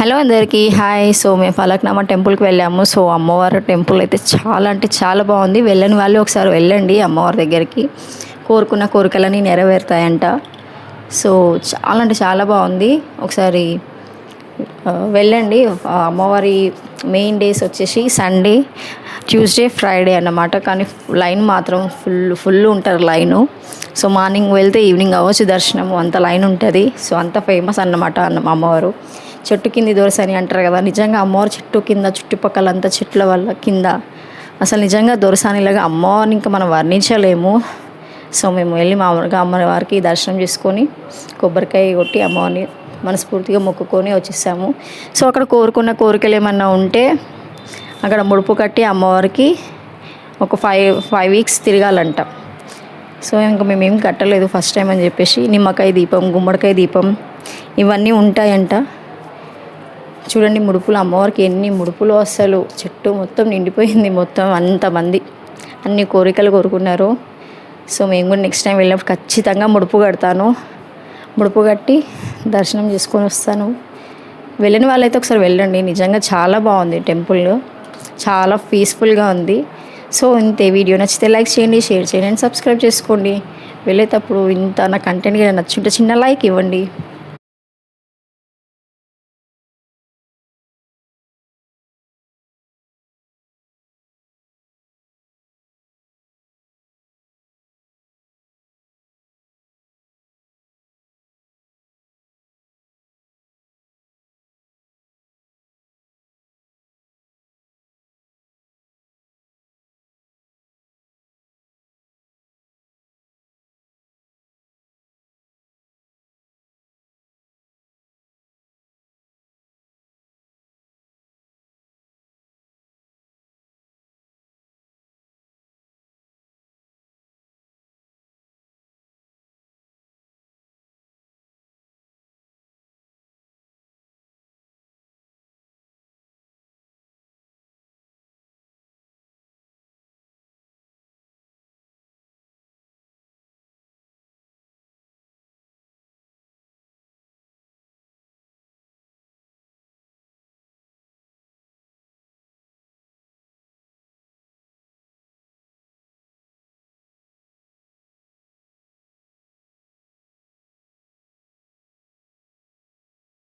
Hello అందరికీ hi. So మేము ఫలక్నామా టెంపుల్కి వెళ్ళాము. సో అమ్మవారి టెంపుల్ అయితే చాలా అంటే చాలా బాగుంది. వెళ్ళని వాళ్ళు ఒకసారి వెళ్ళండి అమ్మవారి దగ్గరికి, కోరుకున్న కోరికలని నెరవేరుతాయంట. సో చాలా అంటే చాలా బాగుంది. ఒకసారి వెళ్ళండి. అమ్మవారి మెయిన్ డేస్ వచ్చేసి సండే, ట్యూస్డే, ఫ్రైడే అన్నమాట. కానీ లైన్ మాత్రం ఫుల్ ఉంటారు లైను. సో మార్నింగ్ వెళ్తే ఈవినింగ్ అవ్వచ్చు దర్శనము, అంత లైన్ ఉంటుంది. సో అంత ఫేమస్ అన్నమాట అమ్మవారు. చెట్టు కింది దొరసని అంటారు కదా, నిజంగా అమ్మవారు చెట్టు కింద చుట్టుపక్కల అంతా చెట్ల వల్ల కింద అసలు నిజంగా దొరసానిలాగా అమ్మవారిని ఇంకా మనం వర్ణించలేము. సో మేము వెళ్ళి మామూలుగా అమ్మవారికి దర్శనం చేసుకొని కొబ్బరికాయ కొట్టి అమ్మవారిని మనస్ఫూర్తిగా మొక్కుకొని వచ్చేసాము. సో అక్కడ కోరుకున్న కోరికలు ఏమన్నా ఉంటే అక్కడ ముడుపు కట్టి అమ్మవారికి ఒక 5 వీక్స్ తిరగాలంట. సో ఇంకా మేమేం కట్టలేదు ఫస్ట్ టైం అని చెప్పేసి. నిమ్మకాయ దీపం, గుమ్మడికాయ దీపం ఇవన్నీ ఉంటాయంట. చూడండి ముడుపులు, అమ్మవారికి ఎన్ని ముడుపులు, అసలు చెట్టు మొత్తం నిండిపోయింది. మొత్తం అంతమంది అన్ని కోరికలు కోరుకున్నారు. సో మేము కూడా నెక్స్ట్ టైం వెళ్ళినప్పుడు ఖచ్చితంగా ముడుపు కడతాను. ముడుపు కట్టి దర్శనం చేసుకొని వస్తాను. వెళ్ళని వాళ్ళైతే ఒకసారి వెళ్ళండి, నిజంగా చాలా బాగుంది టెంపుల్, చాలా పీస్ఫుల్గా ఉంది. సో ఇంతే. వీడియో నచ్చితే లైక్ చేయండి, షేర్ చేయండి అండ్ సబ్స్క్రైబ్ చేసుకోండి. వెళ్ళేటప్పుడు ఇంత నా కంటెంట్ నచ్చుంటే చిన్న లైక్ ఇవ్వండి.